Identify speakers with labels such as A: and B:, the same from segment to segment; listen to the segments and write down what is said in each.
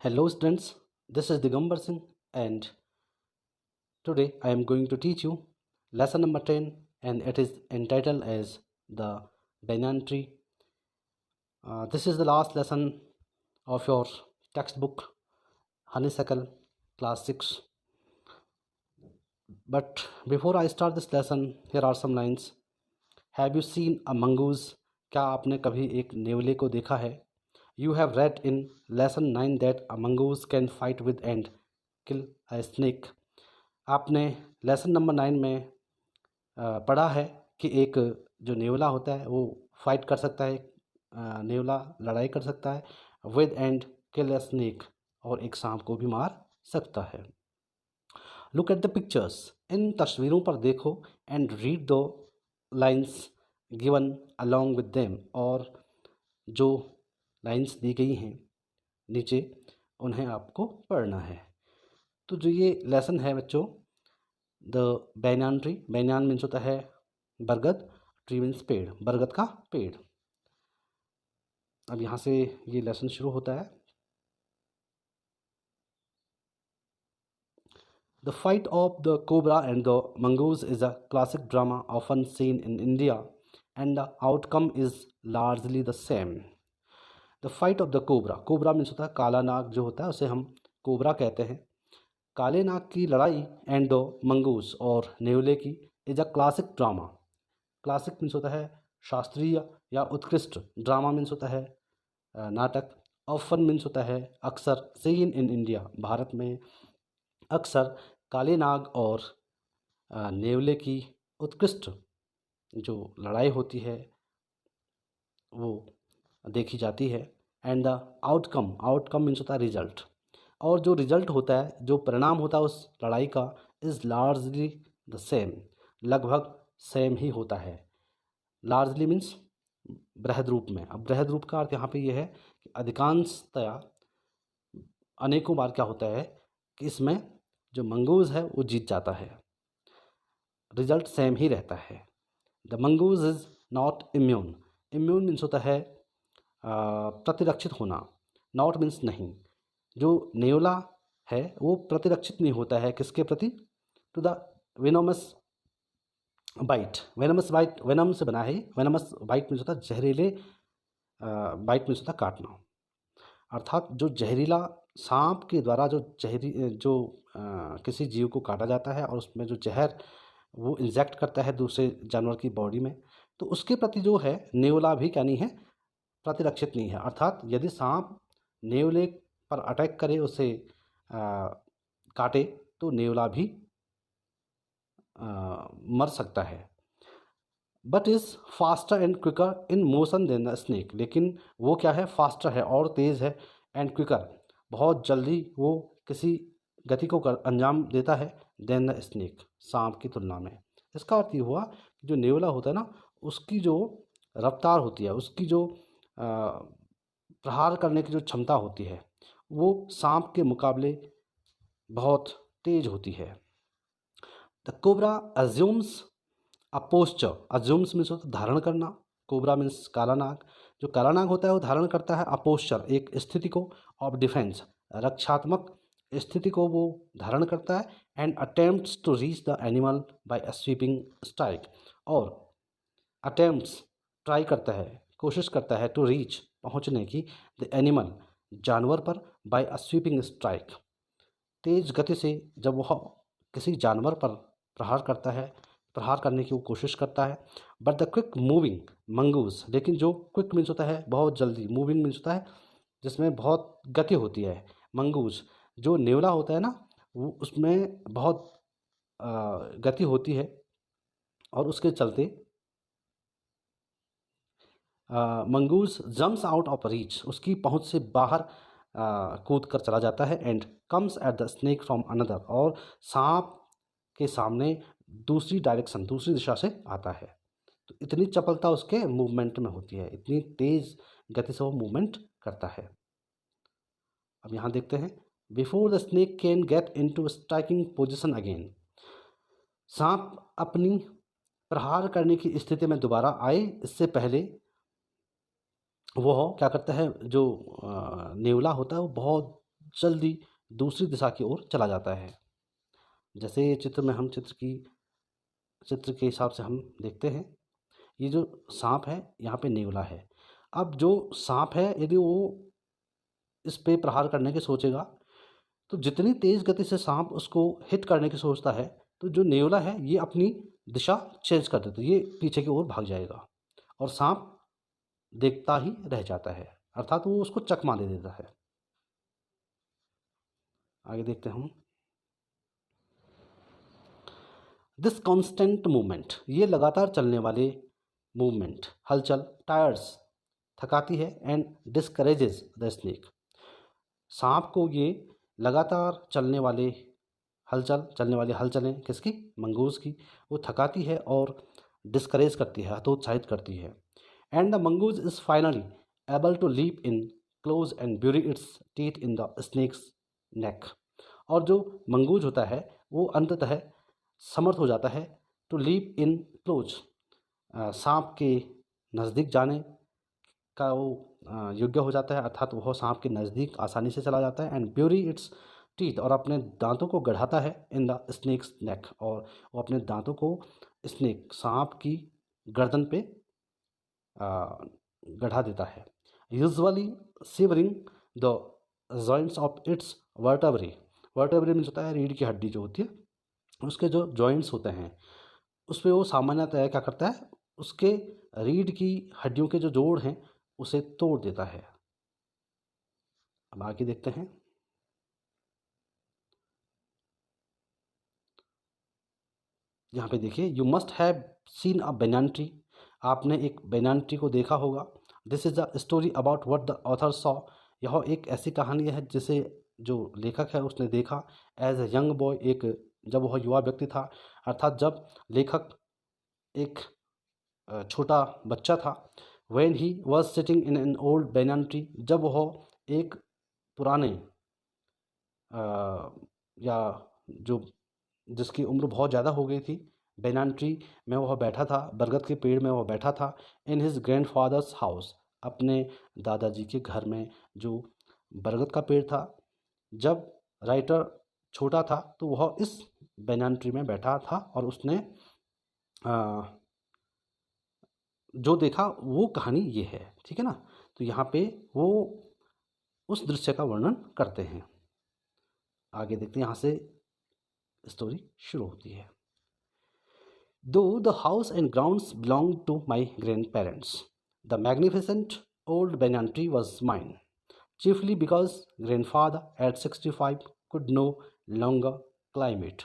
A: Hello students, this is Digambar Singh and today I am going to teach you lesson number 10 and it is entitled as the banyan tree. This is the last lesson of your textbook Honeysuckle class 6. But before I start this lesson, here are some lines. Have you seen a mongoose? क्या आपने कभी एक नेवले को देखा है? You have read in lesson 9 that a mongoose can fight with and kill a snake. आपने lesson number 9 में पढ़ा है कि एक जो नेवला होता है वो फाइट कर सकता है, नेवला लड़ाई कर सकता है with and kill a snake, और एक सांप को भी मार सकता है. लुक एट द पिक्चर्स, इन तस्वीरों पर देखो and read the lines given along with them, और जो लाइन्स दी गई हैं नीचे उन्हें आपको पढ़ना है. तो जो ये लेसन है बच्चों, द बैनियान ट्री, बैनियान मीन्स होता है बरगद, ट्री मीन्स पेड़, बरगद का पेड़. अब यहाँ से ये लेसन शुरू होता है. The fight of the cobra and the mongoose is a classic drama often seen in India and the outcome is largely the same. The fight of the cobra, cobra means होता है काला नाग, जो होता है उसे हम कोबरा कहते हैं. काले नाग की लड़ाई एंड द मंगूस, और नेवले की, is a classic drama. Classic means होता है शास्त्रीय या उत्कृष्ट, ड्रामा मीन्स होता है नाटक, ऑफन मीन्स होता है अक्सर, सीन इन इंडिया, भारत में अक्सर काले नाग और नेवले की उत्कृष्ट जो लड़ाई होती है वो देखी जाती है. And the outcome, outcome means होता है रिजल्ट, और जो रिजल्ट होता है, जो परिणाम होता है उस लड़ाई का, इज़ लार्जली द सेम, लगभग सेम ही होता है. लार्जली मीन्स बृहद रूप में. अब बृहद रूप का अर्थ यहाँ पे ये है कि अधिकांशतया, अनेकों बार क्या होता है कि इसमें जो मंगूज है वो जीत जाता है, रिजल्ट सेम ही रहता है. The mongoose is not immune, immune means होता है प्रतिरक्षित होना, नॉट मीन्स नहीं. जो नेवला है वो प्रतिरक्षित नहीं होता है किसके प्रति? To the venomous bite. Venomous bite, venom से बना है. वेनमस बाइट मीन्स होता है जहरीले, बाइट मीन्स होता है काटना, अर्थात जो जहरीला सांप के द्वारा जो किसी जीव को काटा जाता है और उसमें जो जहर वो इंजेक्ट करता है दूसरे जानवर की बॉडी में, तो उसके प्रति जो है नेवला भी क्या नहीं है, प्रतिरक्षित नहीं है. अर्थात यदि सांप नेवले पर अटैक करे, उसे काटे, तो नेवला भी मर सकता है. But is faster and quicker in motion than the snake, लेकिन वो क्या है, फास्टर है और तेज़ है, एंड क्विकर, बहुत जल्दी वो किसी गति को अंजाम देता है, देन द स्नेक, सांप की तुलना में. इसका अर्थ ये हुआ कि जो नेवला होता है ना, उसकी जो रफ्तार होती है, उसकी जो प्रहार करने की जो क्षमता होती है, वो सांप के मुकाबले बहुत तेज होती है. The cobra assumes a posture, assumes means होता है धारण करना, कोबरा मीन्स काला नाग, जो काला नाग होता है वो धारण करता है अ पोस्चर, एक स्थिति को, ऑफ डिफेंस, रक्षात्मक स्थिति को वो धारण करता है, and attempts to reach the animal by a sweeping strike, और अटेम्प्ट्स ट्राई करता है, कोशिश करता है, टू रीच पहुंचने की, द एनिमल जानवर पर, बाय अ स्वीपिंग स्ट्राइक, तेज गति से जब वह किसी जानवर पर प्रहार करता है, प्रहार करने की वो कोशिश करता है. But the quick moving mongoose, लेकिन जो क्विक मीन्स होता है बहुत जल्दी, मूविंग मीन्स होता है जिसमें बहुत गति होती है, मंगूज, जो नेवला होता है ना, वो उसमें बहुत गति होती है, और उसके चलते mongoose jumps out of reach, उसकी पहुंच से बाहर कूद कर चला जाता है, and comes at the snake from another, और सांप के सामने दूसरी डायरेक्शन, दूसरी दिशा से आता है. तो इतनी चपलता उसके मूवमेंट में होती है, इतनी तेज गति से वो मूवमेंट करता है. अब यहाँ देखते हैं, before the snake can get into striking position again, सांप अपनी प्रहार करने की स्थिति में दोबारा आए, इससे पहले वो क्या करता है, जो नेवला होता है वो बहुत जल्दी दूसरी दिशा की ओर चला जाता है। जैसे चित्र में हम चित्र के हिसाब से हम देखते हैं, ये जो सांप है यहाँ पे नेवला है। अब जो सांप है यदि वो इस पे प्रहार करने की सोचेगा तो जितनी तेज गति से सांप उसको हिट करने की सोचता है तो जो नेवला है ये अपनी दिशा चेंज कर देता है, ये पीछे की ओर भाग जाएगा और सांप देखता ही रह जाता है, अर्थात वो उसको चकमा दे देता है। आगे देखते हैं हम। दिस कांस्टेंट मूवमेंट, ये लगातार चलने वाले मूवमेंट, हलचल, टायर्स, थकाती है एंड डिस्करेजेस द स्नेक। सांप को ये लगातार चलने वाली हलचलें किसकी? मंगूज़ की, वो थकाती है और डिस्करेज करती है, हतोत्साहित करती है। And the mongoose is finally able to leap in close and bury its teeth in the snake's neck. और जो मंगूज होता है वो अंततः समर्थ हो जाता है टू लीप इन क्लोज, सांप के नज़दीक जाने का वो योग्य हो जाता है, अर्थात वह सांप के नज़दीक आसानी से चला जाता है। एंड ब्यूरी इट्स टीथ, और अपने दांतों को गढ़ाता है इन द स्नेक्स नेक, और वो अपने दांतों को सांप की गर्दन पे गढ़ा देता है। Usually severing the joints of its vertebrae means होता है रीढ़ की हड्डी जो होती है, उसके जो जॉइंट्स होते हैं उस पर वो सामान्यतः क्या करता है, उसके रीढ़ की हड्डियों के जो जोड़ हैं उसे तोड़ देता है। अब आगे देखते हैं। यहाँ पे देखिए, you must have seen a banyan tree, आपने एक banyan tree को देखा होगा। This is a story about what the author saw, यह एक ऐसी कहानी है जिसे जो लेखक है उसने देखा एज ए यंग बॉय, एक जब वह युवा व्यक्ति था, अर्थात जब लेखक एक छोटा बच्चा था। When he was sitting in an old banyan tree, जब वह एक पुराने या जो जिसकी उम्र बहुत ज़्यादा हो गई थी, banyan tree में वह बैठा था, बरगद के पेड़ में वह बैठा था। In his grand fathers house, अपने दादाजी के घर में जो बरगद का पेड़ था। जब राइटर छोटा था तो वह इस banyan tree में बैठा था और उसने जो देखा वो कहानी ये है, ठीक है ना। तो यहाँ पे वो उस दृश्य का वर्णन करते हैं। आगे देखते हैं, यहाँ से स्टोरी शुरू होती है। Though the house and grounds belong to my grandparents, the magnificent old banyan tree was mine, chiefly because grandfather at 65 could no longer climb it.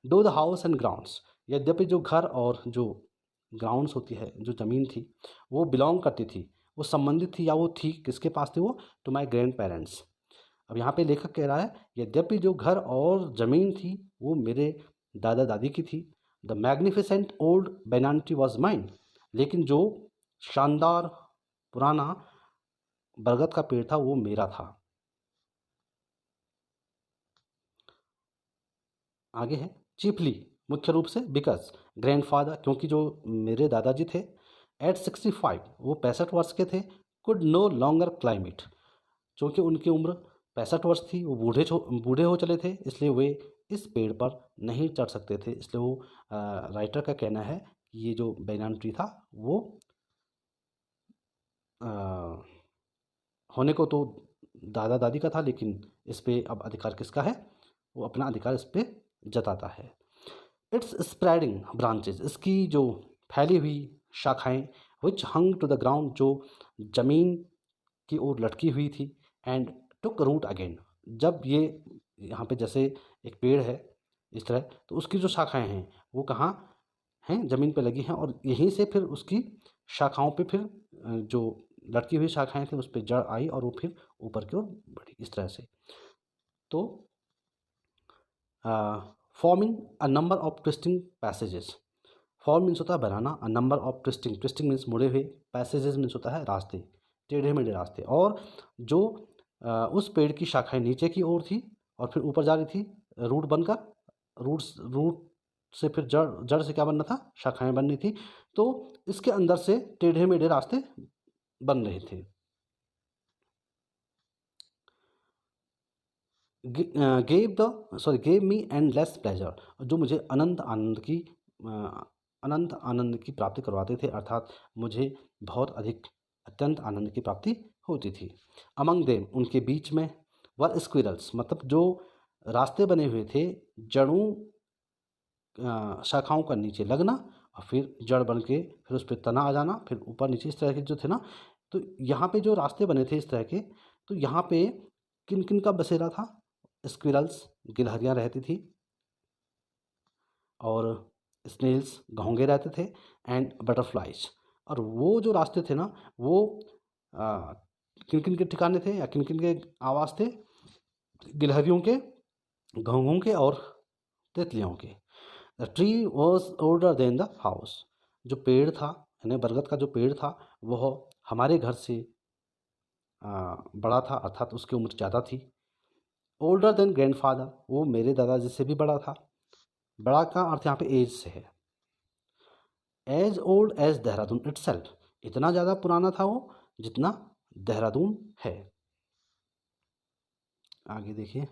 A: Though the house and grounds, यद्यपि जो घर और जो grounds होती है, जो ज़मीन थी, वो बिलोंग करती थी, वो संबंधित थी या वो थी किसके पास थी? वो टू माई ग्रैंड पेरेंट्स। अब यहाँ पे लेखक कह रहा है यद्यपि जो घर और ज़मीन थी वो मेरे दादा दादी की थी। The magnificent old banyan tree was mine, लेकिन जो शानदार पुराना बरगद का पेड़ था वो मेरा था। आगे है, चीफली, मुख्य रूप से, बिकॉज ग्रैंडफादर, क्योंकि जो मेरे दादाजी थे, एट 65, वो 65 वर्ष के थे, could no longer climb it, क्योंकि उनकी उम्र 65 वर्ष थी, वो बूढ़े हो चले थे, इसलिए वे इस पेड़ पर नहीं चढ़ सकते थे। इसलिए वो राइटर का कहना है कि ये जो banyan tree था वो आ, होने को तो दादा दादी का था, लेकिन इस पे अब अधिकार किसका है? वो अपना अधिकार इस पे जताता है। इट्स स्प्रेडिंग ब्रांचेज, इसकी जो फैली हुई शाखाएं, विच हंग टू द ग्राउंड, जो जमीन की ओर लटकी हुई थी, एंड टुक रूट अगेन, जब ये यहाँ पे जैसे एक पेड़ है इस तरह, तो उसकी जो शाखाएं हैं वो कहाँ हैं? ज़मीन पे लगी हैं, और यहीं से फिर उसकी शाखाओं पे फिर जो लटकी हुई शाखाएं थी उस पर जड़ आई और वो फिर ऊपर की ओर बढ़ी इस तरह से। तो forming a number of twisting passages, form means होता है बनाना, a number of twisting means मुड़े हुए, पैसेजेस मीन्स होता है रास्ते, टेढ़े मेढ़े रास्ते। और जो उस पेड़ की शाखाएं नीचे की ओर थी और फिर ऊपर जा रही थी रूट बनकर, रूट से फिर जड़ से क्या बनना था? शाखाएं बन रही थी। तो इसके अंदर से टेढ़े मेढ़े रास्ते बन रहे थे। गेव मी एंडलेस प्लेजर, जो मुझे अनंत आनंद की प्राप्ति करवाते थे, अर्थात मुझे बहुत अधिक अत्यंत आनंद की प्राप्ति होती थी। अमंग देम, उनके बीच में, वर स्क्विरल्स, मतलब जो रास्ते बने हुए थे, जड़ों शाखाओं का नीचे लगना और फिर जड़ बन के फिर उस पर तना आ जाना, फिर ऊपर नीचे इस तरह के जो थे ना, तो यहाँ पे जो रास्ते बने थे इस तरह के, तो यहाँ पे किन किन का बसेरा था? स्क्विरल्स, गिलहरियाँ रहती थी, और स्नेल्स, घोंगे रहते थे, एंड बटरफ्लाइज। और वो जो रास्ते थे ना, वो किन किन के ठिकाने थे या किन किन के आवास थे? गिलहरियों के, घोंघों के और तितलियों के। The tree was older than the house, जो पेड़ था, यानी बरगद का जो पेड़ था, वह हमारे घर से बड़ा था, अर्थात उसकी उम्र ज़्यादा थी। ओल्डर देन ग्रैंडफादर, वो मेरे दादाजी से भी बड़ा था। बड़ा का अर्थ यहाँ पे एज से है। As old as Dehradun itself, इतना ज़्यादा पुराना था वो जितना देहरादून है। आगे देखिए।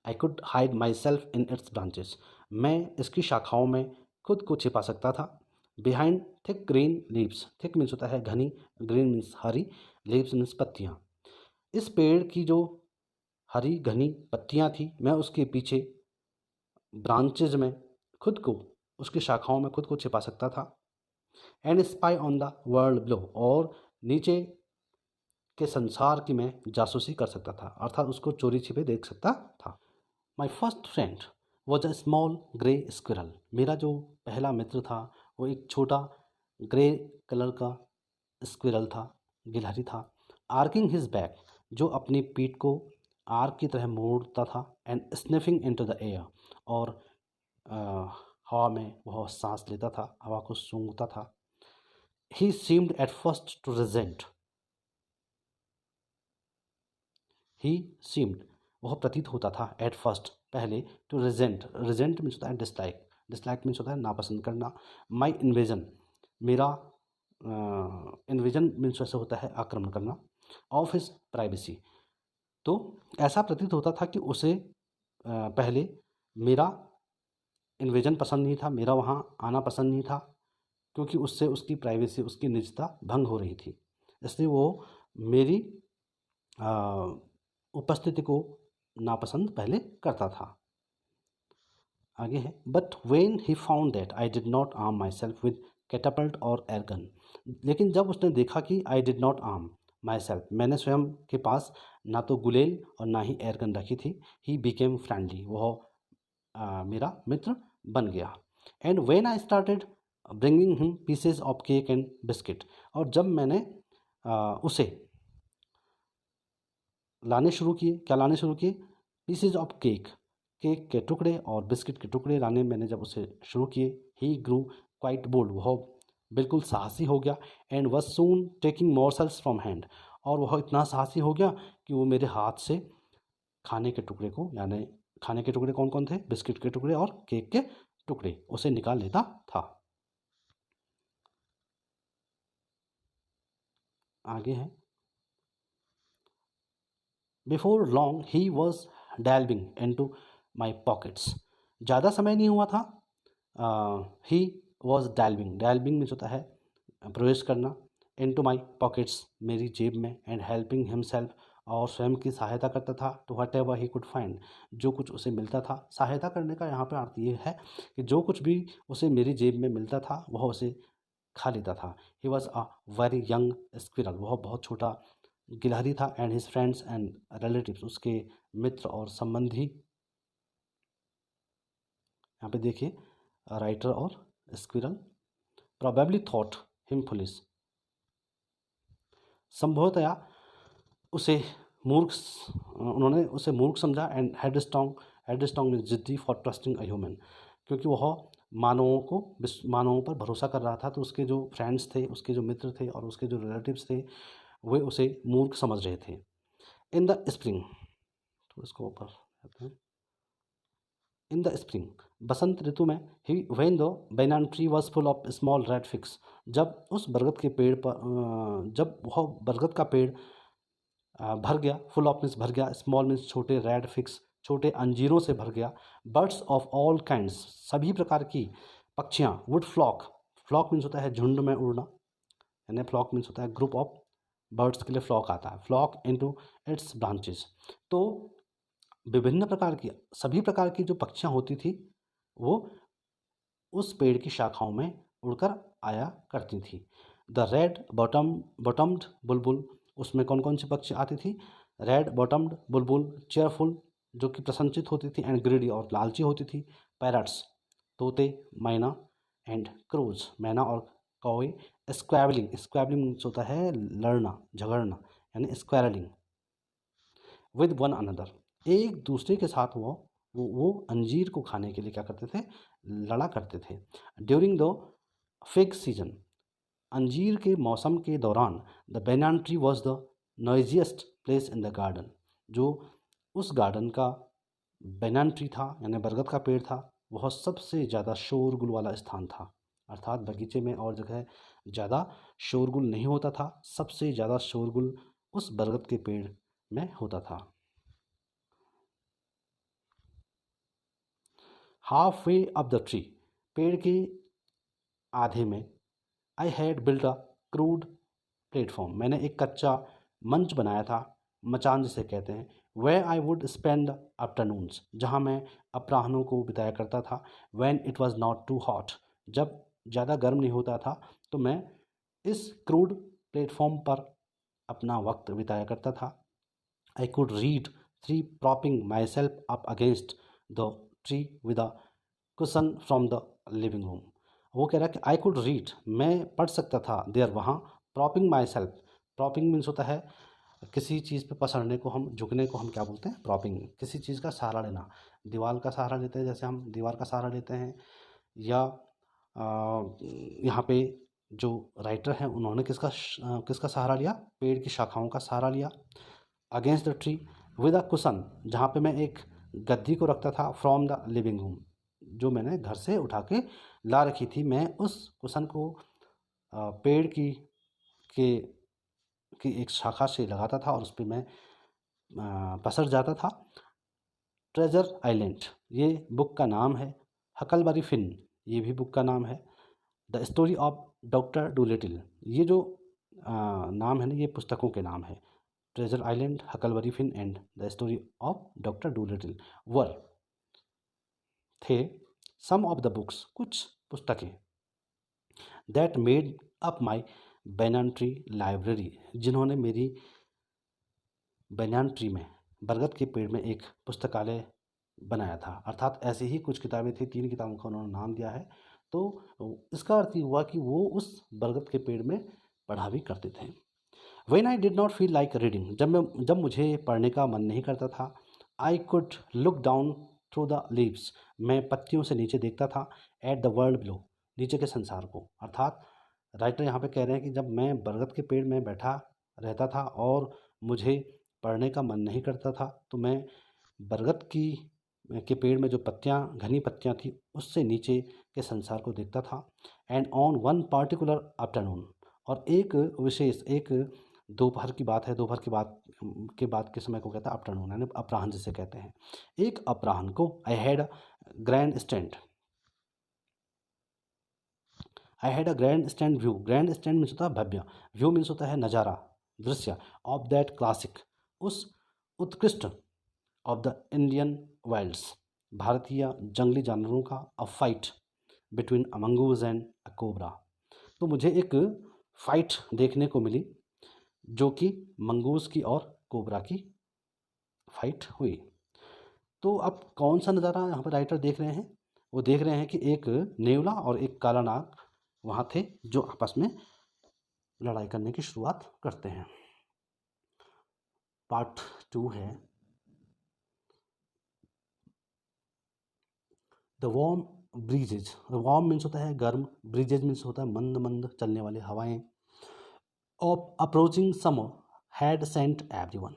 A: I could hide my self in its branches, मैं इसकी शाखाओं में खुद को छिपा सकता था। Behind thick green leaves, thick means होता है घनी, ग्रीन मीन्स हरी, लीव्स मीन्स पत्तियाँ। इस पेड़ की जो हरी घनी पत्तियाँ थी, मैं उसके पीछे ब्रांचेज में खुद को, उसकी शाखाओं में खुद को छिपा सकता था। And spy on the world below, और नीचे के संसार की मैं जासूसी कर सकता था, अर्थात उसको चोरी छिपे देख सकता था। My first friend was a small grey squirrel, मेरा जो पहला मित्र था वो एक छोटा ग्रे कलर का स्क्विरल था, गिलहरी था। आर्किंग हिज बैक, जो अपनी पीठ को आर्क की तरह मोड़ता था। And sniffing into the air, और हवा में वह सांस लेता था, हवा को सूंघता था। He seemed at first to resent, he seemed, वह प्रतीत होता था, एट फर्स्ट पहले, टू रिजेंट, रिजेंट मीन्स होता है डिसलाइक, डिसलाइक मीन्स होता है नापसंद करना। माई इन्वेजन, मेरा इन्वेजन मीन्स ऐसे होता है आक्रमण करना। ऑफ हिज प्राइवेसी, तो ऐसा प्रतीत होता था कि उसे पहले मेरा इन्वेजन पसंद नहीं था, मेरा वहाँ आना पसंद नहीं था, क्योंकि उससे उसकी प्राइवेसी, उसकी निजता भंग हो रही थी, इसलिए वो मेरी उपस्थिति को नापसंद पहले करता था। आगे है। But when he found that I did not arm my self with Catapult और एयरगन, लेकिन जब उसने देखा कि I did not arm my self, मैंने स्वयं के पास ना तो गुलेल और ना ही एयरगन रखी थी, ही बिकेम फ्रेंडली, वह मेरा मित्र बन गया। And when I started bringing him pieces of cake and biscuit, और जब मैंने उसे लाने शुरू किए, क्या लाने शुरू किए? पीसेज ऑफ केक, केक के टुकड़े और बिस्किट के टुकड़े लाने मैंने जब उसे शुरू किए। ही ग्रू क्वाइट बोल्ड, वह बिल्कुल साहसी हो गया। And was soon taking morsels from hand, और वह इतना साहसी हो गया कि वो मेरे हाथ से खाने के टुकड़े को, यानी खाने के टुकड़े कौन कौन थे? बिस्किट के टुकड़े और केक के टुकड़े, उसे निकाल लेता था। आगे है। Before long he was delving into my pockets, ज़्यादा समय नहीं हुआ था, ही वॉज डेल्विंग, डेल्विंग मीन्स होता है प्रवेश करना, इन टू माई पॉकेट्स, मेरी जेब में। एंड हेल्पिंग हिमसेल्फ, और स्वयं की सहायता करता था। To whatever he could find, जो कुछ उसे मिलता था। सहायता करने का यहाँ पे अर्थ ये है कि जो कुछ भी उसे मेरी जेब में मिलता था वह उसे खा लेता था। He was a very young squirrel, वह बहुत छोटा गिलहरी था। And his friends and relatives, उसके मित्र और संबंधी, यहाँ पे देखिए राइटर और squirrel, probably thought him foolish, संभवतया उसे मूर्ख, उन्होंने उसे मूर्ख समझा। एंड हेडस्ट्रॉन्ग मीन्स जिद्दी, फॉर ट्रस्टिंग अ ह्यूमन, क्योंकि वह मानवों पर भरोसा कर रहा था, तो उसके जो फ्रेंड्स थे, उसके जो मित्र थे और उसके जो रिलेटिव्स थे, वे उसे मूर्ख समझ रहे थे। इन द स्प्रिंग, तो इसको ऊपर करते हैं। इन द स्प्रिंग, बसंत ऋतु में, ही when the banyan tree was full of small red figs, जब उस बरगद के पेड़ पर जब वह बरगद का पेड़ भर गया, फुल ऑफ मीन्स भर गया, स्मॉल मीन्स छोटे, रेड फिक्स छोटे अंजीरों से भर गया, बर्ड्स ऑफ ऑल काइंड्स सभी प्रकार की पक्षियाँ, वुड फ्लॉक, फ्लॉक मीन्स होता है झुंड में उड़ना, यानी फ्लॉक मीन्स होता है ग्रुप ऑफ बर्ड्स के लिए फ्लॉक आता है, फ्लॉक इनटू इट्स ब्रांचेस। तो विभिन्न प्रकार की सभी प्रकार की जो पक्षियाँ होती थी वो उस पेड़ की शाखाओं में उड़कर आया करती थी। द रेड बॉटम्ड बुलबुल, उसमें कौन कौन सी पक्षी आती थी? रेड बॉटम्ड बुलबुल, चेयरफुल जो कि प्रसन्नचित होती थी, एंड ग्रीडी और लालची होती थी, पैरट्स तोते, मैना एंड क्रोज मैना और कौवे, स्क्वैबलिंग, स्क्वैबलिंग होता है लड़ना झगड़ना, यानी स्क्वैरलिंग, विद वन अनदर, एक दूसरे के साथ वो अंजीर को खाने के लिए क्या करते थे? लड़ा करते थे। ड्यूरिंग द फिग सीजन, अंजीर के मौसम के दौरान, the banyan tree was the noisiest place in the garden, जो उस गार्डन का बैनान ट्री था यानी बरगद का पेड़ था, वह सबसे ज़्यादा शोरगुल वाला स्थान था। अर्थात बगीचे में और जगह ज़्यादा शोरगुल नहीं होता था, सबसे ज़्यादा शोरगुल उस बरगद के पेड़ में होता था। Half way up the tree, पेड़ के आधे में, I had built a crude platform, मैंने एक कच्चा मंच बनाया था, मचान जिसे कहते हैं, where I would spend afternoons, जहाँ मैं अपराह्नों को बिताया करता था, when it was not too hot, जब ज़्यादा गर्म नहीं होता था तो मैं इस क्रूड प्लेटफॉर्म पर अपना वक्त बिताया करता था। I could read three propping my self up against the tree with a cushion from the living room, वो कह रहा है कि आई कुड रीड, मैं पढ़ सकता था, देयर वहाँ, propping my self, propping means होता है किसी चीज़ पे पसरने को, हम झुकने को हम क्या बोलते हैं? प्रॉपिंग, किसी चीज़ का सहारा लेना, दीवार का सहारा लेते हैं, जैसे हम दीवार का सहारा लेते हैं, या यहाँ पे जो राइटर हैं उन्होंने किसका सहारा लिया? पेड़ की शाखाओं का सहारा लिया। Against the tree with a cushion, जहाँ पे मैं एक गद्दी को रखता था, फ्रॉम द लिविंग रूम, जो मैंने घर से उठा के ला रखी थी, मैं उस कुशन को पेड़ के की एक शाखा से लगाता था और उस पर मैं पसर जाता था। ट्रेजर आइलैंड, ये बुक का नाम है। हकलबरी फिन, ये भी बुक का नाम है। The story of Doctor Doolittle, ये जो नाम है ना, ये पुस्तकों के नाम है। Treasure Island, Huckleberry Finn and the story of Doctor Dolittle were थे सम ऑफ द बुक्स, कुछ पुस्तकें, that made up my banyan tree library, जिन्होंने मेरी बैनान ट्री में, बरगद के पेड़ में एक पुस्तकालय बनाया था। अर्थात ऐसी ही कुछ किताबें थी, 3 किताबों का उन्होंने नाम दिया है। तो इसका अर्थ ये हुआ कि वो उस बरगद के पेड़ में पढ़ा भी करते थे। When I did not feel like reading, जब मुझे पढ़ने का मन नहीं करता था, I could look down through the leaves, मैं पत्तियों से नीचे देखता था, एट द वर्ल्ड बिलो, नीचे के संसार को। अर्थात राइटर यहाँ पे कह रहे हैं कि जब मैं बरगद के पेड़ में बैठा रहता था और मुझे पढ़ने का मन नहीं करता था, तो मैं बरगद के पेड़ में जो पत्तियाँ, घनी पत्तियाँ थी, उससे नीचे के संसार को देखता था। And on one particular afternoon, और एक विशेष, एक दोपहर की बात है, दोपहर के बाद के समय को कहता है आफ्टरनून, यानी अपराह्न जिसे कहते हैं। एक अपराह्न को, I had a grand stand, I had a grand stand view, grand stand means होता है भव्य, व्यू मीन्स होता है नज़ारा, दृश्य, ऑफ दैट क्लासिक, उस उत्कृष्ट, ऑफ द इंडियन वाइल्ड्स, भारतीय जंगली जानवरों का, a fight between a mongoose and a cobra, तो मुझे एक फाइट देखने को मिली जो कि मंगूज की और कोबरा की फाइट हुई। तो अब कौन सा नज़ारा यहाँ पर राइटर देख रहे हैं? वो देख रहे हैं कि एक नेवला और एक काला नाग वहाँ थे जो आपस में लड़ाई करने की शुरुआत करते हैं। पार्ट 2 है द वार्म ब्रीजेज, वार्म मीन्स होता है गर्म, ब्रीजेज मीन्स होता है मंद मंद चलने वाली हवाएं, of approaching summer had sent everyone,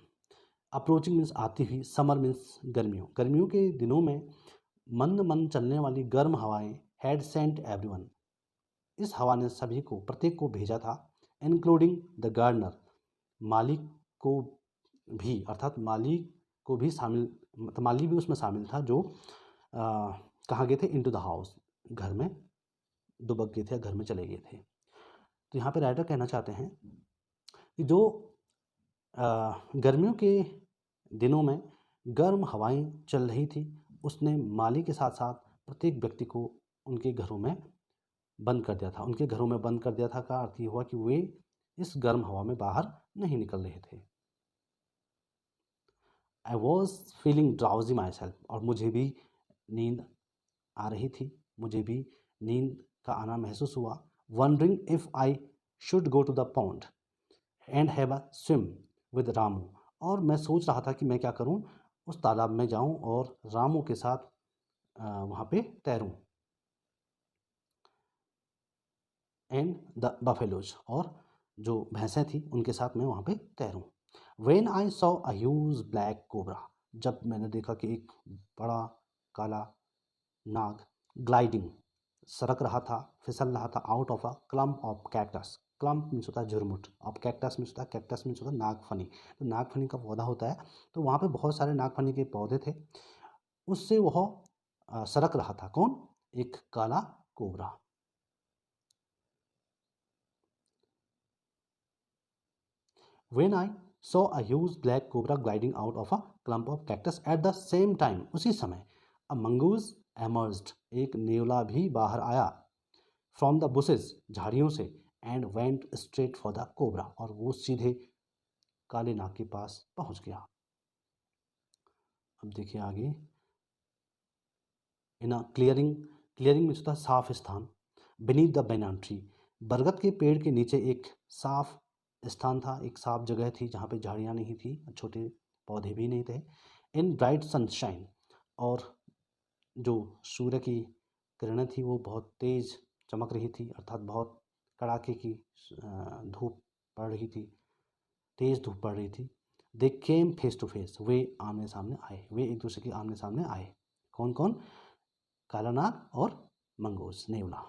A: approaching means आती हुई, समर मीन्स गर्मियों, गर्मियों के दिनों में मंद मंद चलने वाली गर्म हवाएं, हैड सेंट एवरीवन, इस हवा ने सभी को, प्रत्येक को भेजा था, इंक्लूडिंग द गार्डनर, मालिक को भी, अर्थात माली को भी शामिल, माली भी उसमें शामिल था, जो कहाँ गए थे, इनटू द हाउस, घर में दुबक गए थे, घर में चले गए थे। तो यहाँ पे राइटर कहना चाहते हैं कि जो गर्मियों के दिनों में गर्म हवाएं चल रही थी, उसने माली के साथ साथ प्रत्येक व्यक्ति को उनके घरों में बंद कर दिया था। उनके घरों में बंद कर दिया था का अर्थ ये हुआ कि वे इस गर्म हवा में बाहर नहीं निकल रहे थे। I was feeling drowsy my self, और मुझे भी नींद आ रही थी, मुझे भी नींद का आना महसूस हुआ। Wondering if I should go to the pond and have a swim with Ramu, और मैं सोच रहा था कि मैं क्या करूं, उस तालाब में जाऊं और रामू के साथ वहाँ पे तैरूं। एंड द बफेलोज, और जो भैंसें थी उनके साथ मैं वहाँ पे तैरूं। When I saw a huge black cobra, जब मैंने देखा कि एक बड़ा काला नाग ग्लाइडिंग, सरक रहा था, फिसल रहा था, out of a clump of cactus. Clump means होता है झुरमुट, ऑफ कैक्टस मीन्स होता है, कैक्टस मीन्स होता है नागफनी। तो नागफनी का पौधा होता है, तो वहाँ पे बहुत सारे नागफनी के पौधे थे, उससे वह सरक रहा था। कौन? एक काला cobra. When I saw a huge black cobra gliding out of a clump of cactus at the same time, उसी समय a mongoose emerged, एक नेवला भी बाहर आया, from the bushes, झाड़ियों से, and went straight for the cobra, और वो सीधे काले नाग के पास पहुंच गया। अब देखिए आगे, इन अ क्लियरिंग, क्लियरिंग में होता है साफ स्थान, beneath the banana tree, बरगद के पेड़ के नीचे एक साफ स्थान था, एक साफ जगह थी जहाँ पे झाड़ियाँ नहीं थी, छोटे पौधे भी नहीं थे। इन ब्राइट सनशाइन, और जो सूर्य की किरणें थी वो बहुत तेज चमक रही थी, अर्थात बहुत कड़ाके की धूप पड़ रही थी, तेज धूप पड़ रही थी। दे केम फेस टू फेस, वे आमने सामने आए, वे एक दूसरे के आमने सामने आए। कौन कौन? काला नाग और मंगोस, नेवला।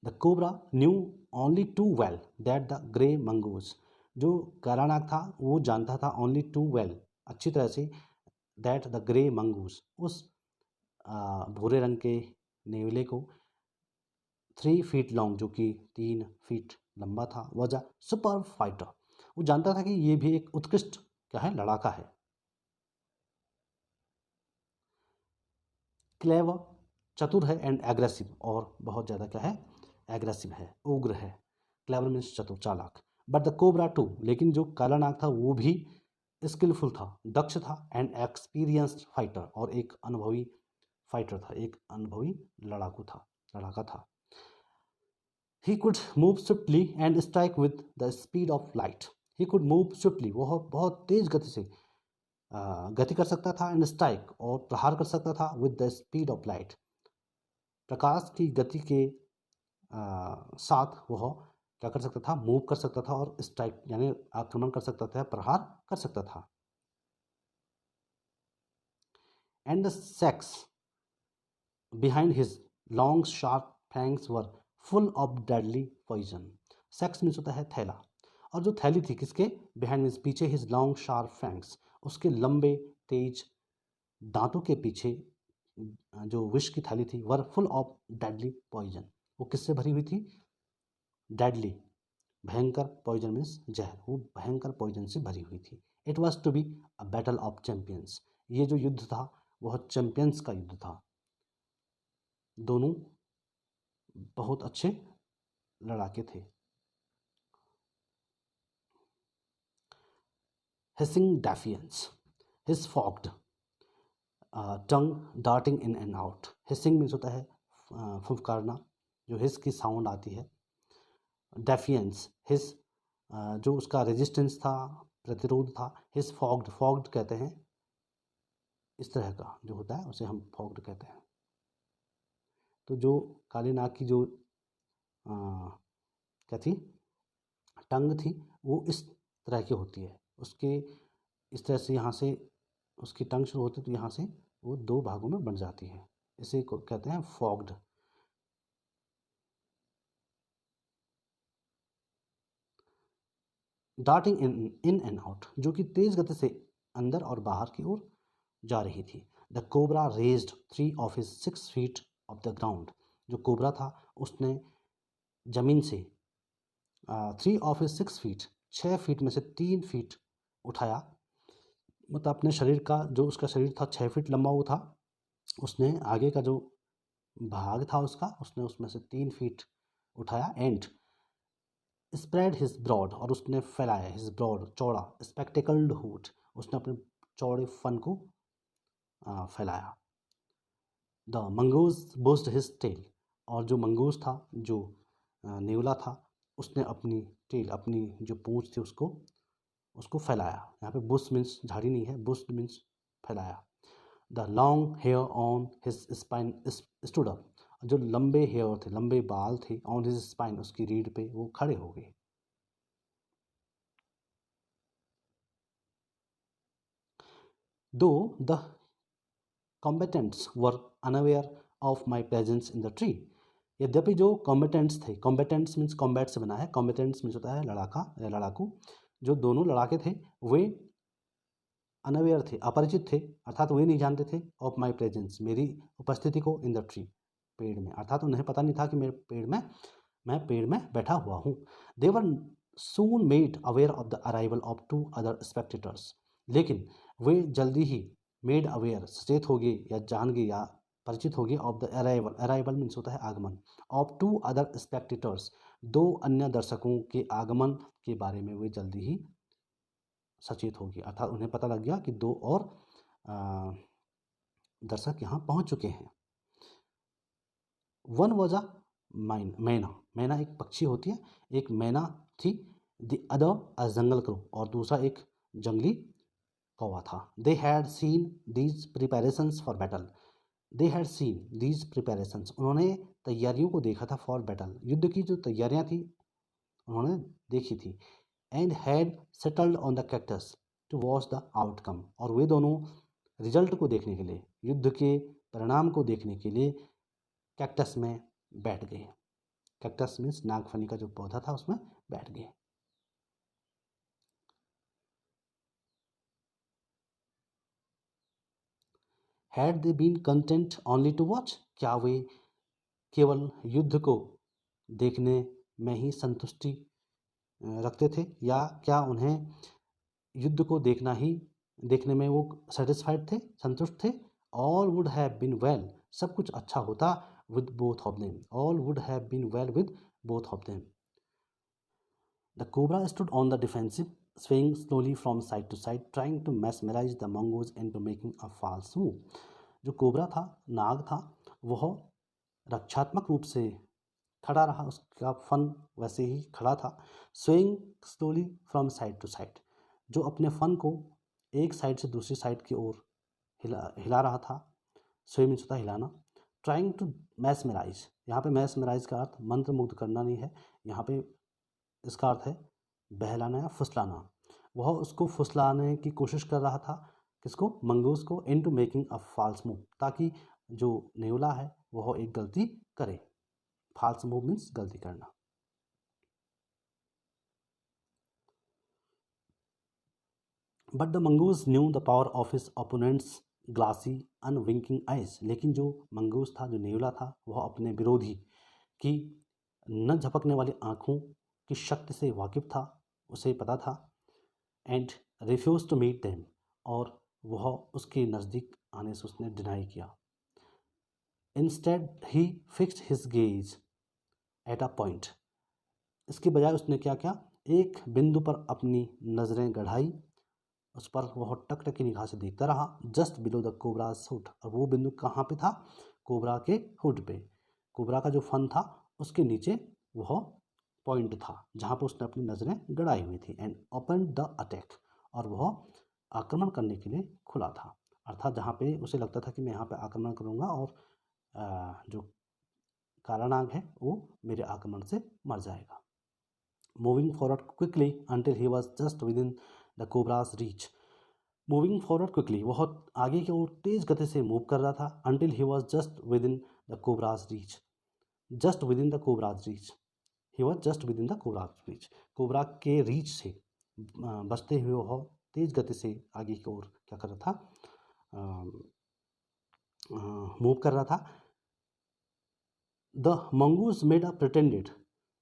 A: The cobra knew only too well that the grey mongoose, जो काला नाग था वो जानता था ओनली टू वेल, अच्छी तरह से, दैट द ग्रे मंगूस, उस भूरे रंग के नेवले को, 3 फीट लॉन्ग, जो कि 3 फीट लंबा था, वॉज अ सुपर फाइटर, वो जानता था कि ये भी एक उत्कृष्ट क्या है, लड़ाका है। क्लेवर, चतुर है, एंड एग्रेसिव, और बहुत ज़्यादा क्या है, एग्रेसिव है, उग्र है। क्लेवर मीन्स चतुर, चालाक। बट द कोबरा टू, लेकिन जो काला नाग था वो भी स्किलफुल था, दक्ष था, एंड एक्सपीरियंस्ड फाइटर, और एक अनुभवी फाइटर था, एक अनुभवी लड़ाकू था, लड़ाका था। He could move swiftly and strike with the speed of light, he could move swiftly, वह बहुत तेज गति से गति कर सकता था, एंड स्ट्राइक, और प्रहार कर सकता था, with the speed of light, प्रकाश की गति के साथ वह क्या कर सकता था, मूव कर सकता था, और स्ट्राइक यानी आक्रमण कर सकता था, प्रहार कर सकता था। And the sacs behind his long sharp fangs were full of deadly poison. Sacs means होता है थैला, और जो थैली थी किसके, बिहाइंड मीन्स पीछे, हिज लॉन्ग शार्प फैंग्स, उसके लंबे तेज दांतों के पीछे जो विष की थैली थी, were full of deadly poison, वो किससे भरी हुई थी, डेडली, भयंकर, पॉइजन मीन्स जहर, वो भयंकर पॉइजन से भरी हुई थी। It was to be a battle of champions, ये जो युद्ध था वह चैंपियंस का युद्ध था, दोनों बहुत अच्छे लड़ाके थे। Hissing defiance, his forked tongue darting in and out, hissing means होता है फुफकारना, जो हिस की साउंड आती है। डेफियंस, हिस जो उसका रेजिस्टेंस था, प्रतिरोध था। हिस फॉग्ड, फॉग्ड कहते हैं इस तरह का जो होता है उसे हम फॉग्ड कहते हैं। तो जो काले नाग की जो क्या थी, टंग थी, वो इस तरह की होती है, उसके इस तरह से यहाँ से उसकी टंग शुरू होती है, तो यहाँ से वो 2 भागों में बन जाती है, इसे कहते हैं forged. darting in and out, जो कि तेज गति से अंदर और बाहर की ओर जा रही थी. The cobra raised 3 of his 6 feet of the ground. जो कोबरा था उसने जमीन से 3 of his 6 feet, 6 फीट में से 3 फीट उठाया. मतलब अपने शरीर का जो उसका शरीर था 6 फीट लंबा वो था, उसने आगे का जो भाग था उसका उसने उसमें से 3 फीट उठाया. एंड स्प्रेड हिज ब्रॉड, और उसने फैलाया हिज ब्रॉड, चौड़ा, स्पेक्टिकल्ड हुड, उसने अपने चौड़े फन को फैलाया. द मंगूज बुस्ड हिज टेल, और जो मंगूज था, जो नेवला था, उसने अपनी टेल, अपनी जो पूंछ थी उसको फैलाया. यहाँ पे बुश मीन्स झाड़ी नहीं है, बुश्ड मीन्स फैलाया. The long hair on his spine stood up, जो लंबे हेयर थे, लंबे बाल थे, ऑन हिज स्पाइन, उसकी रीढ़ पे वो खड़े हो गए. Though the combatants were unaware of my presence in the tree, यद्यपि जो कॉम्बेटेंट्स थे, कॉम्बेटेंट्स मीन्स कॉम्बैट से बना है, कॉम्बेटेंट्स मीन्स होता है लड़ाका या लड़ाकू, जो दोनों लड़ाके थे वे अनअवेयर थे, अपरिचित थे, अर्थात वे नहीं जानते थे ऑफ माई प्रेजेंस, मेरी उपस्थिति को, इन द ट्री, पेड़ में, अर्थात उन्हें पता नहीं था कि मैं पेड़ में बैठा हुआ हूँ. They were soon made aware of the arrival of 2 other spectators, लेकिन वे जल्दी ही मेड अवेयर, सचेत हो गए या जान गए या परिचित हो गए, of the arrival, arrival means होता है आगमन, ऑफ 2 अदर स्पेक्टेटर्स, 2 अन्य दर्शकों के आगमन के बारे में वे जल्दी ही सचेत हो गए, अर्थात उन्हें पता लग गया कि 2 और दर्शक यहाँ पहुँच चुके हैं. वन वॉज अ मैना, मैना एक पक्षी होती है, एक मैना थी. The other a jungle crow, और दूसरा एक जंगली कौवा था. They had seen these preparations for battle, they had seen these preparations, उन्होंने तैयारियों को देखा था, फॉर बैटल, युद्ध की जो तैयारियां थी उन्होंने देखी थी. And had settled on the cactus to watch the outcome, और वे दोनों रिजल्ट को देखने के लिए, युद्ध के परिणाम को देखने के लिए कैक्टस में बैठ गए. कैक्टस मीन्स नागफनी का जो पौधा था उसमें बैठ गए. Had they been content only to watch, क्या वे केवल युद्ध को देखने में ही संतुष्टि रखते थे, या क्या उन्हें युद्ध को देखने में वो सेटिस्फाइड थे, संतुष्ट थे. All would have been well, सब कुछ अच्छा होता, with both of them, all would have been well with both of them. The cobra stood on the defensive, swaying slowly from side to side, trying to mesmerize the mongoose into making a false move. जो cobra था, नाग था, वह रक्षात्मक रूप से खड़ा रहा, उसका फन वैसे ही खड़ा था. Swing slowly from side to side, जो अपने फन को एक साइड से दूसरी साइड की ओर हिला रहा था. स्विंग होता है हिलाना. ट्राइंग टू मैसमराइज, यहाँ पे मैसमराइज का अर्थ मंत्र मुग्ध करना नहीं है, यहाँ पे इसका अर्थ है बहलाना या फुसलाना. वह उसको फुसलाने की कोशिश कर रहा था, किसको, मंगूस को, into making a false move, ताकि जो नेवला है वह एक गलती करे. फॉल्स मूव मीन्स गलती करना. But the mongoose knew the power of his opponent's glassy unwinking eyes, लेकिन जो मंगूस था, जो नेवला था, वह अपने विरोधी की न झपकने वाली आंखों की शक्ति से वाकिफ था, उसे पता था. And refuse to meet them, और वह उसके नज़दीक आने से उसने डिनाई किया. Instead he fixed his gaze at a point, इसके बजाय उसने क्या किया, एक बिंदु पर अपनी नज़रें गढ़ाई, उस पर वह टकटकी निगाह से देखता रहा. Just below the cobras hood, और वो बिंदु कहाँ पे था, कोबरा के हुड पे, कोबरा का जो फन था उसके नीचे वह पॉइंट था जहाँ पर उसने अपनी नज़रें गड़ाई हुई थी. एंड ओपन द अटैक, और वह आक्रमण करने के लिए खुला था, अर्थात जहाँ पे उसे लगता था कि मैं यहाँ पे आक्रमण करूँगा और जो काला नाग है वो मेरे आक्रमण से मर जाएगा. Moving forward quickly until he was just with in the cobras reach, moving forward quickly, बहुत आगे की ओर तेज गति से मूव कर रहा था. Until he was just with in the cobras reach, just with in the cobras reach, he was just with in the cobras reach, cobra के reach से बचते हुए वह तेज गति से आगे की ओर क्या कर रहा था, मूव कर रहा था। The mongoose made a pretended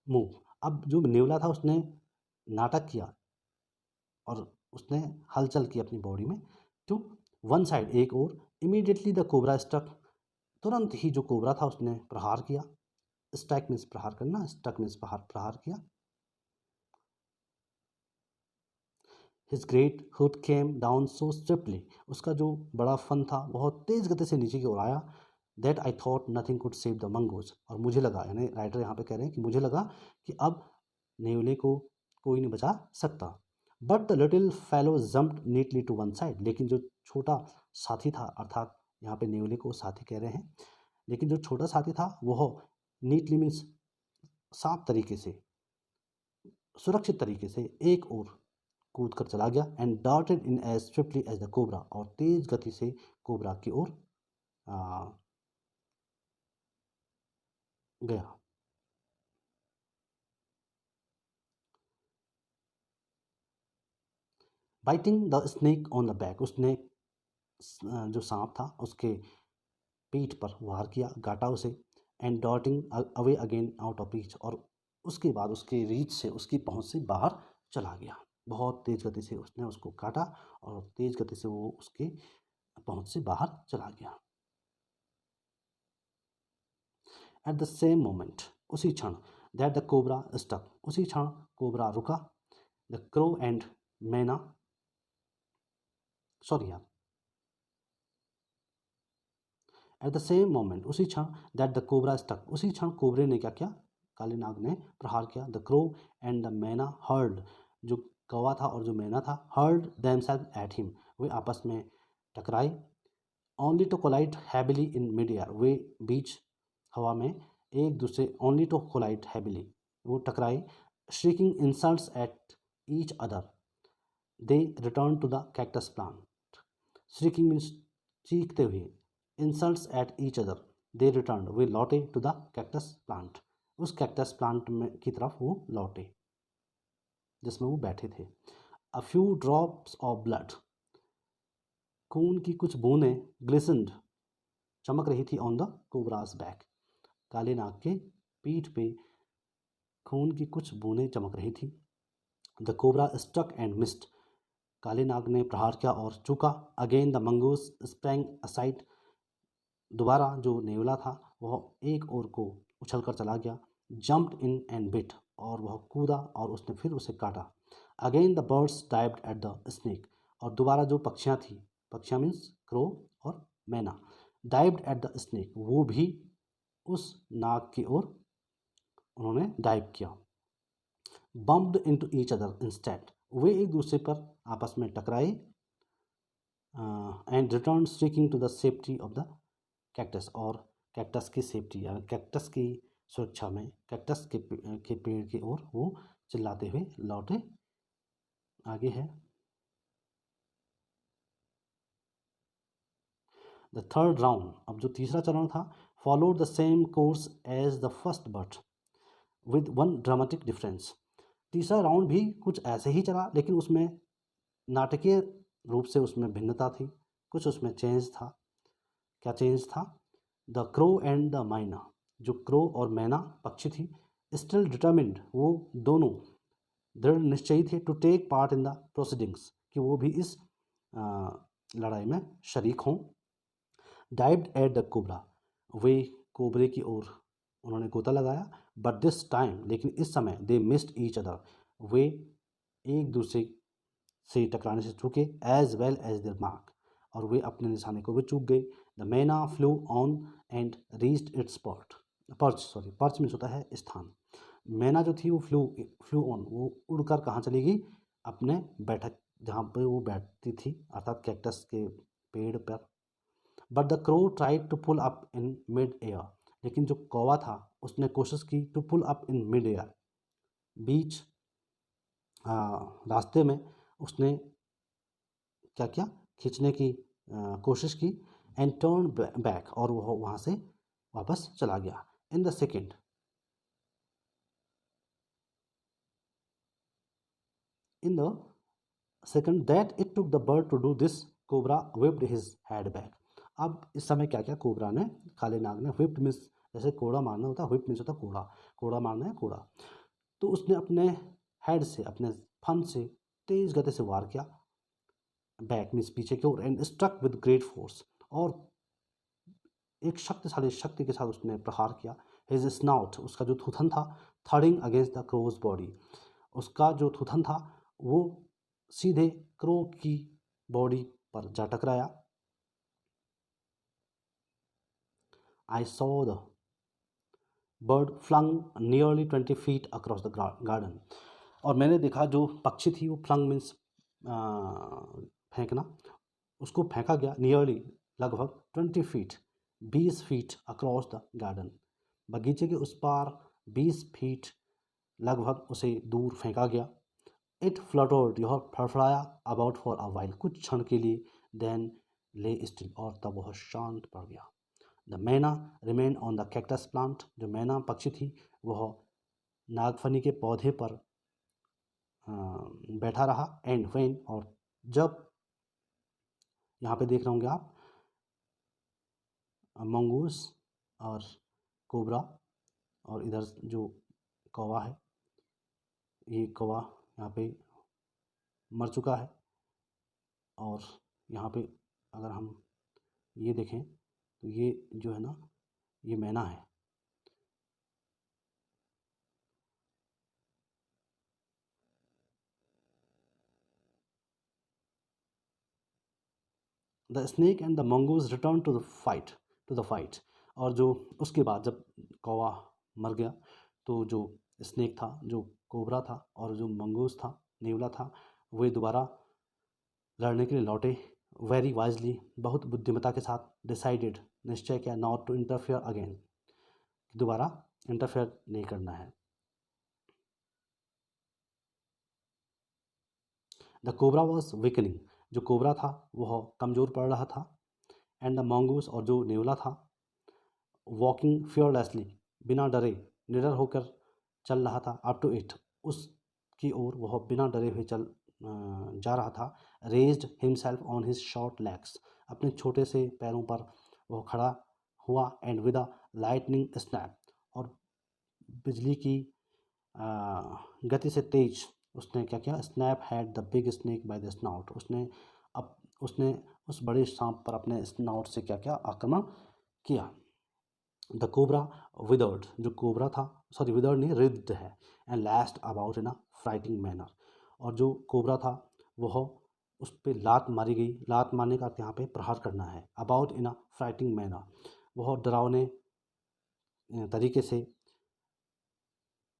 A: move. अब जो नेवला था उसने नाटक किया और उसने हलचल की अपनी बॉडी में टू वन साइड, एक और। इमीडिएटली द कोबरा स्टक, तुरंत ही जो कोबरा था उसने प्रहार किया। स्ट्राइक मीन्स प्रहार करना, स्टक मीन्स प्रहार किया। His great hood came down so swiftly, उसका जो बड़ा फन था बहुत तेज गति से नीचे की ओर आया। That I thought nothing could save the mongoose, और मुझे लगा, यानी राइटर यहाँ पे कह रहे हैं कि मुझे लगा कि अब नेवले को कोई नहीं बचा सकता। But the little fellow jumped neatly to one side, लेकिन जो छोटा साथी था, अर्थात यहाँ पे नेवले को साथी कह रहे हैं, लेकिन जो छोटा साथी था वह नीटली मीन्स साफ तरीके से, सुरक्षित तरीके से एक और कूद कर चला गया। And darted in as swiftly as the cobra, और तेज गति से कोबरा की ओर गया। Biting the snake on the back, उसने जो सांप था उसके पीठ पर वार किया, काटा उसे। And darting away again out of reach, और उसके बाद उसके रीच से, उसकी पहुंच से बाहर चला गया। बहुत तेज गति से उसने उसको काटा और तेज गति से वो उसके पहुंच से बाहर चला गया। एट द सेम मोमेंट, उसी क्षण, दैट द कोबरा स्टक, उसी क्षण कोबरा रुका। द क्रो एंड मैना, सॉरी यार, एट द सेम मोमेंट, उसी क्षण, दैट द कोबरा स्टक, उसी क्षण कोबरे ने क्या किया, काले नाग ने प्रहार किया। The crow and the myna hurled, जो कौवा था और जो मैना था, हर्ल्ड देमसेल्फ एट हिम, वे आपस में टकराए। Only to collide heavily in mid air, वे बीच हवा में एक दूसरे, ओनली टू कोलाइड हैबिली, वो टकराए। Shrieking insults at each other, they return to the cactus plant. Shrieking means चीखते हुए, insults at each other, they return, वे लौटे टू द कैक्टस प्लांट, उस कैक्टस प्लांट में की तरफ वो लौटे जिसमें वो बैठे थे। A few drops of blood, खून की कुछ बूंदें, ग्लिसन्ड, चमक रही थी ऑन द कोबरास बैक, काले नाग के पीठ पे खून की कुछ बूंदें चमक रही थी। The cobra struck and missed, काले नाग ने प्रहार किया और चूका। Again the mongoose sprang aside, दोबारा जो नेवला था वह एक ओर को उछल कर चला गया। जम्प्ड इन एंड बिट, और वह कूदा और उसने फिर उसे काटा। Again the birds dived at the snake, और दोबारा जो पक्षियाँ थी, पक्षियाँ मीन्स क्रो और मैना, डाइव्ड एट द स्नेक, वो भी उस नाग की ओर उन्होंने डाइव किया। Bumped into each other instead, वे एक दूसरे पर आपस में टकराए। And return streaking to the safety of the cactus, और कैक्टस की सेफ्टी या कैक्टस की सुरक्षा में कैक्टस के पेड़ की ओर वो चिल्लाते हुए लौटे। आगे है द थर्ड राउंड, अब जो तीसरा चरण था, followed the same course as the first but with one dramatic difference. तीसरा राउंड भी कुछ ऐसे ही चला, लेकिन उसमें नाटकीय रूप से उसमें भिन्नता थी, कुछ उसमें चेंज था। क्या चेंज था? द क्रो एंड द मैना, जो क्रो और मैना पक्षी थी, स्टिल डिटर्मिन्ड, वो दोनों दृढ़ निश्चयी थे, to take part in the proceedings, कि वो भी इस लड़ाई में शरीक हों। डाइव्ड एट द कोबरा, वे कोबरे की ओर उन्होंने गोता लगाया। बट दिस टाइम, लेकिन इस समय, दे मिस्ड ईच अदर, वे एक दूसरे से टकराने से चूके। As well as their mark, और वे अपने निशाने को भी चूक गए। द मैना flu on and reached it's perch means होता है स्थान। मैना जो थी वो फ्लू ऑन, वो उड़कर कहाँ चली गई? अपने बैठक जहाँ पर वो बैठती थी, अर्थात कैक्टस के पेड़ पर। But the crow tried to pull up in mid air, लेकिन जो कौवा था उसने कोशिश की to pull up in mid air, बीच रास्ते में उसने क्या किया? खींचने की कोशिश की। एंड टर्न बैक, और वह वहाँ से वापस चला गया। In the second, in the second, that it took the bird to do this, cobra whipped his head back. अब इस समय क्या क्या कोबरा ने, काले नाग ने, whipped मीन्स जैसे कोड़ा मारना होता है, whip मीन्स होता है कोड़ा, कोड़ा मारना है कोड़ा, तो उसने अपने हेड से, अपने फन से तेज गति से वार किया, बैक मीन्स पीछे की ओर, and struck with great force, और एक शक्तिशाली शक्ति के साथ उसने प्रहार किया. हिज स्नाउट, उसका जो थूथन था, थर्डिंग अगेंस्ट द क्रोज बॉडी, उसका जो थूथन था वो सीधे क्रो की बॉडी पर जा टकराया. I saw the bird flung nearly 20 feet across the garden, और मैंने देखा जो पक्षी थी वो फ्लंग मीन्स फेंकना, उसको फेंका गया नियरली लगभग 20 feet 20 feet across the garden, बगीचे के उस पार 20 feet लगभग उसे दूर फेंका गया. इट फ्लटर्ड, यह फड़फड़ाया, अबाउट फॉर अ वाइल, कुछ क्षण के लिए, देन ले स्टिल, और तब वह शांत पड़ गया. द मैना remain on the cactus plant, जो मैना पक्षी थी वह नागफनी के पौधे पर बैठा रहा. एंड व्हेन, और जब, यहाँ पे देख रहे होंगे आप मंगूस और कोबरा, और इधर जो कौवा है, ये कौवा यहाँ पे मर चुका है, और यहाँ पे अगर हम ये देखें तो ये जो है ना, ये मैना है. The snake and the mongoose return to the fight, और जो उसके बाद जब कौवा मर गया तो जो स्नेक था, जो कोबरा था, और जो मंगूज था, नेवला था, वे दोबारा लड़ने के लिए लौटे. वेरी वाइजली, बहुत बुद्धिमत्ता के साथ, डिसाइडेड, निश्चय किया, नॉट टू इंटरफेयर अगेन, दोबारा इंटरफेयर नहीं करना है. द कोबरा वॉज वीकनिंग, जो कोबरा था वह कमज़ोर पड़ रहा था. एंड द मंगूस, और जो नेवला था, वॉकिंग फियरलेसली, बिना डरे, निडर होकर चल रहा था. अप टू इट, उसकी ओर वह बिना डरे हुए जा रहा था. Raised himself on his short legs, अपने छोटे से पैरों पर वह खड़ा हुआ. And with a lightning snap, और बिजली की गति से तेज उसने क्या किया, snap had the big snake by the snout, उसने उस बड़े सांप पर अपने स्नाउट से क्या किया, आक्रमण किया. द कोबरा विदर्ड, जो कोबरा था, सॉरी विदर्ड नहीं, रिद्ध है, and lashed about in a frightening manner, और जो कोबरा था वह उस पर लात मारी गई. लात मारने का अर्थ यहाँ पे प्रहार करना है. About in a frightening manner, वह डरावने तरीके से.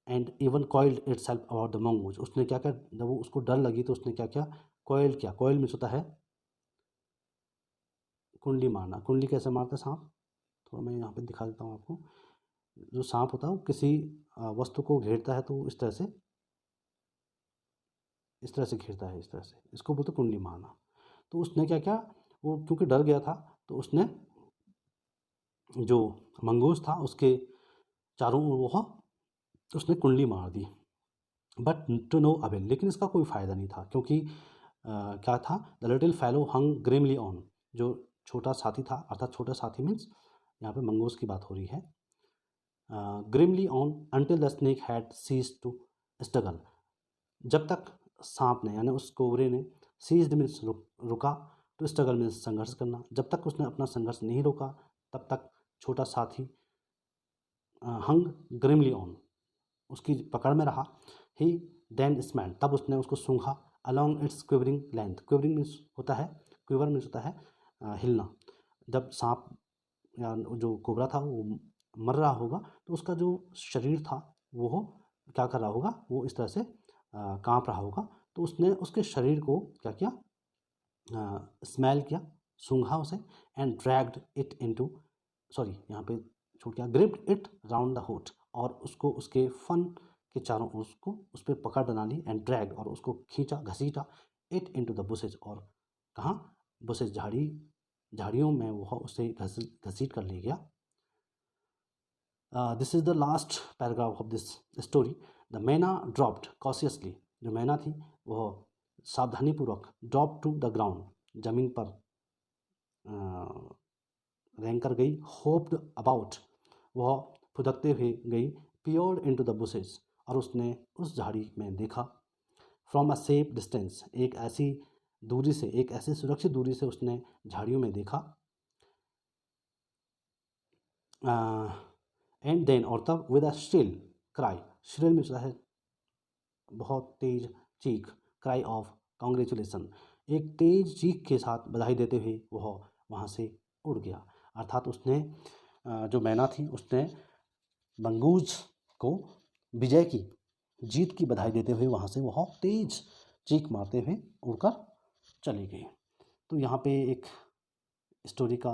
A: And even coiled it self about the mongoose, उसने क्या किया, जब वो उसको डर लगी तो उसने क्या किया, कॉइल किया. कॉइल मीन्स होता है कुंडली मारना. कुंडली कैसे मारता है सांप, थोड़ा मैं यहाँ पे दिखा देता हूँ आपको. जो सांप होता है वो किसी वस्तु को घेरता है तो इस तरह से घेरता है, इस तरह से, इसको बोलते कुंडली मारना. तो उसने क्या किया, वो क्योंकि डर गया था तो उसने जो मंगूस था उसके चारों ओर वह उसने कुंडली मार दी. बट टू नो अवेल, लेकिन इसका कोई फ़ायदा नहीं था, क्योंकि क्या था, the little fellow hung grimly on, जो छोटा साथी था, अर्थात छोटा साथी मीन्स यहाँ पे मंगूस की बात हो रही है. Grimly on until the snake had cease to struggle, जब तक सांप ने, यानी उस कोबरे ने, सीज्ड मीन्स रुका, टू स्ट्रगल मीन्स संघर्ष करना, जब तक उसने अपना संघर्ष नहीं रोका तब तक छोटा साथी हंग ग्रिमली ऑन, उसकी पकड़ में रहा. ही देन स्मैल, तब उसने उसको सूंघा. Along its quivering length, quivering means होता है, क्विवर मीन्स होता है हिलना. जब सांप या जो कोबरा था वो मर रहा होगा तो उसका जो शरीर था वो क्या कर रहा होगा, वो इस तरह से काँप रहा होगा. तो उसने उसके शरीर को क्या किया, स्मेल किया, सूंघा उसे. And dragged it into, sorry यहाँ पे छूट गया, gripped it round the hood, और उसको उसके फन के चारों ओर उसको उस पर पकड़ बना ली. एंड ड्रैग, और उसको खींचा, घसीटा. इट इनटू द बुशेज, और कहाँ, बुशेज, झाड़ियों में वह उसे घसीट कर ले गया. This is the last paragraph of this story. The मैना ड्रॉप्ड कॉशियसली, जो मैना थी वह सावधानीपूर्वक ड्रॉप टू द ग्राउंड, जमीन पर रेंग कर गई। होप्ड अबाउट, वह फुदकते हुए गई। पियर्ड इनटू द बुशेस, और उसने उस झाड़ी में देखा। फ्रॉम अ सेफ डिस्टेंस, एक ऐसी दूरी से, एक ऐसी सुरक्षित दूरी से उसने झाड़ियों में देखा। एंड देन, और तब, with a shrill cry, shrill में है बहुत तेज चीख, क्राई ऑफ कॉन्ग्रेचुलेसन, एक तेज चीख के साथ बधाई देते हुए वह वहाँ से उड़ गया। अर्थात उसने जो मैना थी उसने मंगूज को विजय की, जीत की बधाई देते हुए वहाँ से वह तेज चीख मारते हुए उड़कर चली गई। तो यहाँ पे एक स्टोरी का